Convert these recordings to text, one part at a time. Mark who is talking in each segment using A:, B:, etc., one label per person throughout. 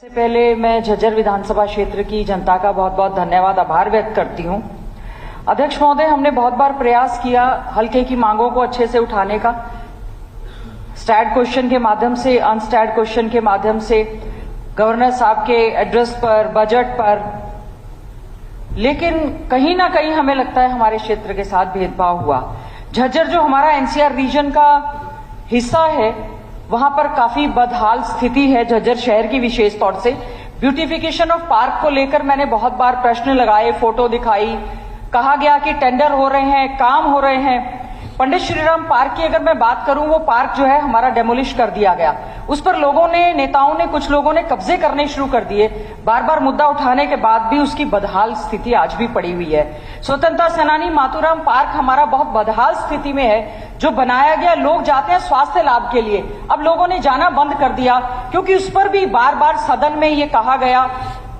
A: सबसे पहले मैं झज्जर विधानसभा क्षेत्र की जनता का बहुत बहुत धन्यवाद आभार व्यक्त करती हूं। अध्यक्ष महोदय, हमने बहुत बार प्रयास किया हल्के की मांगों को अच्छे से उठाने का, स्टैट क्वेश्चन के माध्यम से, अनस्टैट क्वेश्चन के माध्यम से, गवर्नर साहब के एड्रेस पर, बजट पर, लेकिन कहीं ना कहीं हमें लगता है हमारे क्षेत्र के साथ भेदभाव हुआ। झज्जर जो हमारा एनसीआर रीजन का हिस्सा है, वहां पर काफी बदहाल स्थिति है झज्जर शहर की, विशेष तौर से ब्यूटिफिकेशन ऑफ पार्क को लेकर मैंने बहुत बार प्रश्न लगाए, फोटो दिखाई, कहा गया कि टेंडर हो रहे हैं, काम हो रहे हैं। पंडित श्रीराम पार्क की अगर मैं बात करूं, वो पार्क जो है हमारा डेमोलिश कर दिया गया, उस पर लोगों ने, नेताओं ने, कुछ लोगों ने कब्जे करने शुरू कर दिए। बार बार मुद्दा उठाने के बाद भी उसकी बदहाल स्थिति आज भी पड़ी हुई है। स्वतंत्रता सेनानी मातूराम पार्क हमारा बहुत बदहाल स्थिति में है, जो बनाया गया, लोग जाते हैं स्वास्थ्य लाभ के लिए, अब लोगों ने जाना बंद कर दिया, क्योंकि उस पर भी बार बार सदन में ये कहा गया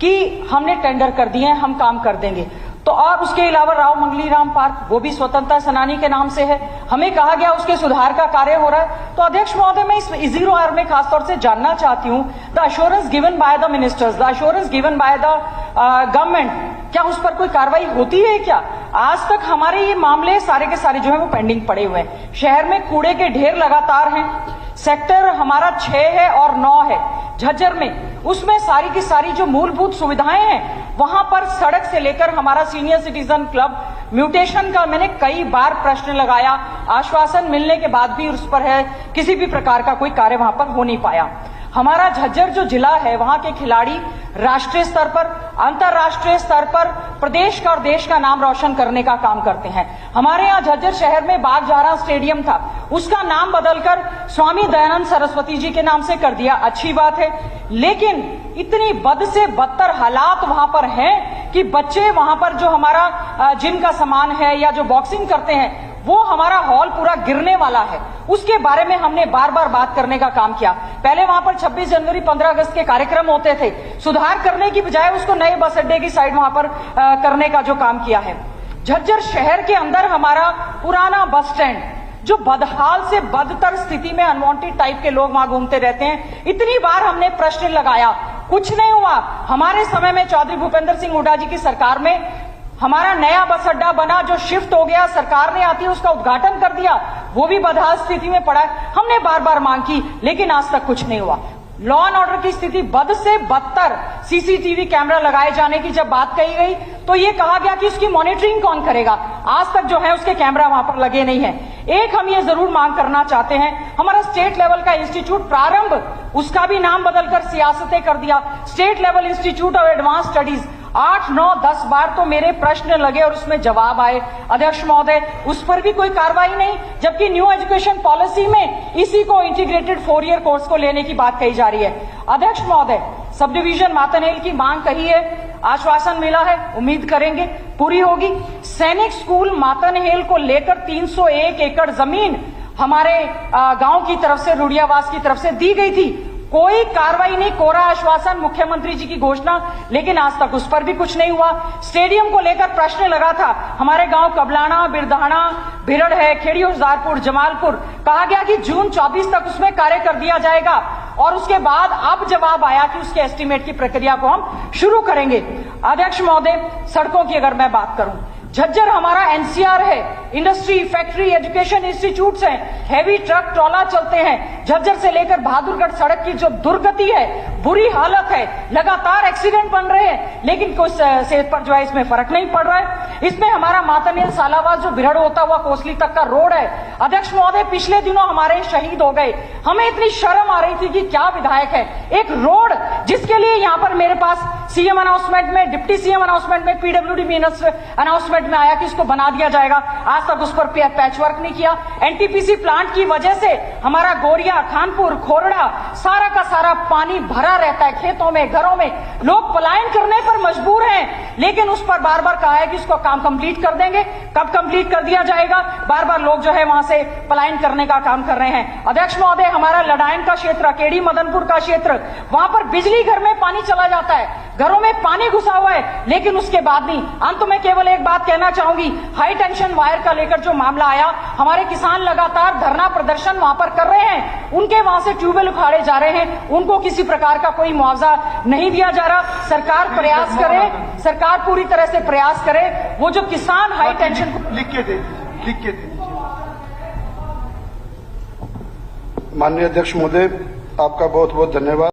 A: कि हमने टेंडर कर दिए हैं, हम काम कर देंगे। तो और उसके अलावा राव मंगली राम पार्क, वो भी स्वतंत्रता सेनानी के नाम से है, हमें कहा गया उसके सुधार का कार्य हो रहा है। तो अध्यक्ष महोदय, मैं इस 0 आवर में खासतौर से जानना चाहती हूं, the assurance given by the ministers, the assurance given by the government, क्या उस पर कोई कार्रवाई होती है क्या? आज तक हमारे ये मामले सारे के सारे जो है वो पेंडिंग पड़े हुए हैं। शहर में कूड़े के ढेर लगातार हैं, सेक्टर हमारा 6 है और 9 है झज्जर में, उसमें सारी की सारी जो मूलभूत सुविधाएं हैं, वहां पर सड़क से लेकर हमारा सीनियर सिटीजन क्लब, म्यूटेशन का मैंने कई बार प्रश्न लगाया, आश्वासन मिलने के बाद भी उस पर है किसी भी प्रकार का कोई कार्य वहां पर हो नहीं पाया। हमारा झज्जर जो जिला है, वहां के खिलाड़ी राष्ट्रीय स्तर पर, अंतर्राष्ट्रीय स्तर पर प्रदेश का और देश का नाम रोशन करने का काम करते हैं। हमारे यहाँ झज्जर शहर में बागजारा स्टेडियम था, उसका नाम बदलकर स्वामी दयानंद सरस्वती जी के नाम से कर दिया, अच्छी बात है, लेकिन इतनी बद से बदतर हालात वहां पर हैं कि बच्चे वहां पर जो हमारा जिम का सामान है या जो बॉक्सिंग करते हैं, वो हमारा हॉल पूरा गिरने वाला है। उसके बारे में हमने बार बार बात करने का काम किया। पहले वहां पर 26 जनवरी 15 अगस्त के कार्यक्रम होते थे, सुधार करने की बजाय उसको नए बस अड्डे की साइड वहां पर करने का जो काम किया है। झज्जर शहर के अंदर हमारा पुराना बस स्टैंड, जो बदहाल से बदतर स्थिति में, अनवांटेड टाइप के लोग वहां घूमते रहते हैं, इतनी बार हमने प्रश्न लगाया, कुछ नहीं हुआ। हमारे समय में चौधरी भूपेंद्र सिंह हुड्डा जी की सरकार में हमारा नया बस अड्डा बना, जो शिफ्ट हो गया, सरकार ने आती है उसका उद्घाटन कर दिया, वो भी बदहाल स्थिति में पड़ा है। हमने बार बार मांग की, लेकिन आज तक कुछ नहीं हुआ। लॉ एंड ऑर्डर की स्थिति बद से बदतर, सीसीटीवी कैमरा लगाए जाने की जब बात कही गई, तो ये कहा गया कि उसकी मॉनिटरिंग कौन करेगा। आज तक जो है उसके कैमरा वहां पर लगे नहीं है। एक हम ये जरूर मांग करना चाहते हैं, हमारा स्टेट लेवल का इंस्टीट्यूट प्रारंभ, उसका भी नाम बदलकर सियासतें कर दिया, state level institute of advance studies. 8, 9, 10 बार तो मेरे प्रश्न लगे और उसमें जवाब आए, अध्यक्ष महोदय उस पर भी कोई कार्रवाई नहीं, जबकि न्यू एजुकेशन पॉलिसी में इसी को इंटीग्रेटेड 4 ईयर कोर्स को लेने की बात कही जा रही है। अध्यक्ष महोदय, सब डिवीजन मातनहेल की मांग कही है, आश्वासन मिला है, उम्मीद करेंगे पूरी होगी। सैनिक स्कूल मातनहेल को लेकर 301 एकड़ जमीन हमारे गांव की तरफ से, रुड़ियावास की तरफ से दी गई थी, कोई कार्रवाई नहीं, कोरा आश्वासन, मुख्यमंत्री जी की घोषणा, लेकिन आज तक उस पर भी कुछ नहीं हुआ। स्टेडियम को लेकर प्रश्न लगा था, हमारे गांव कबलाना, बिरधाना, भिरड़ है, खेड़ी हुजारपुर, जमालपुर, कहा गया कि जून 24 तक उसमें कार्य कर दिया जाएगा, और उसके बाद अब जवाब आया कि उसके एस्टीमेट की प्रक्रिया को हम शुरू करेंगे। अध्यक्ष महोदय, सड़कों की अगर मैं बात करूं, झज्जर हमारा एनसीआर है, इंडस्ट्री, फैक्ट्री, एजुकेशन इंस्टीट्यूट्स हैं, हैवी ट्रक, ट्रॉला चलते हैं। झज्जर से लेकर बहादुरगढ़ सड़क की जो दुर्गति है, बुरी हालत है, लगातार एक्सीडेंट बन रहे हैं, लेकिन कुछ सेहत पर जो है इसमें फर्क नहीं पड़ रहा है। इसमें हमारा मातनहेल सालावास जो भिरड़ होता हुआ कोसली तक का रोड है, अध्यक्ष महोदय पिछले दिनों हमारे शहीद हो गए, हमें इतनी शर्म आ रही थी कि क्या विधायक है, एक रोड जिसके लिए यहाँ पर मेरे पास सीएम अनाउंसमेंट में, डिप्टी सीएम अनाउंसमेंट में, पीडब्ल्यूडी मिनिस्टर अनाउंसमेंट में आया कि इसको बना दिया जाएगा, आज तक उस पर पैचवर्क नहीं किया। एनटीपीसी प्लांट की वजह से हमारा गोरिया, खानपुर, खोरड़ा, सारा का सारा पानी भरा रहता है, खेतों में, घरों में, लोग पलायन करने पर मजबूर हैं, लेकिन उस पर बार बार कहा है कि इसको काम कंप्लीट कर देंगे, कब कंप्लीट कर दिया जाएगा, बार बार लोग जो है वहां से पलायन करने का काम कर रहे हैं। अध्यक्ष महोदय, हमारा लडायन का क्षेत्र, केडी मदनपुर का क्षेत्र, वहां पर बिजली घर में पानी चला जाता है, घरों में पानी घुसा हुआ है, लेकिन उसके बाद नहीं। अंत में केवल एक बात कहना चाहूंगी, हाई टेंशन वायर का लेकर जो मामला आया, हमारे किसान लगातार धरना प्रदर्शन वहां पर कर रहे हैं, उनके वहां से ट्यूबवेल उखाड़े जा रहे हैं, उनको किसी प्रकार का कोई मुआवजा नहीं दिया जा रहा। सरकार प्रयास करे, सरकार पूरी तरह से प्रयास करे, वो जो किसान हाई टेंशन
B: लिख के दे। माननीय अध्यक्ष महोदय, आपका बहुत बहुत धन्यवाद।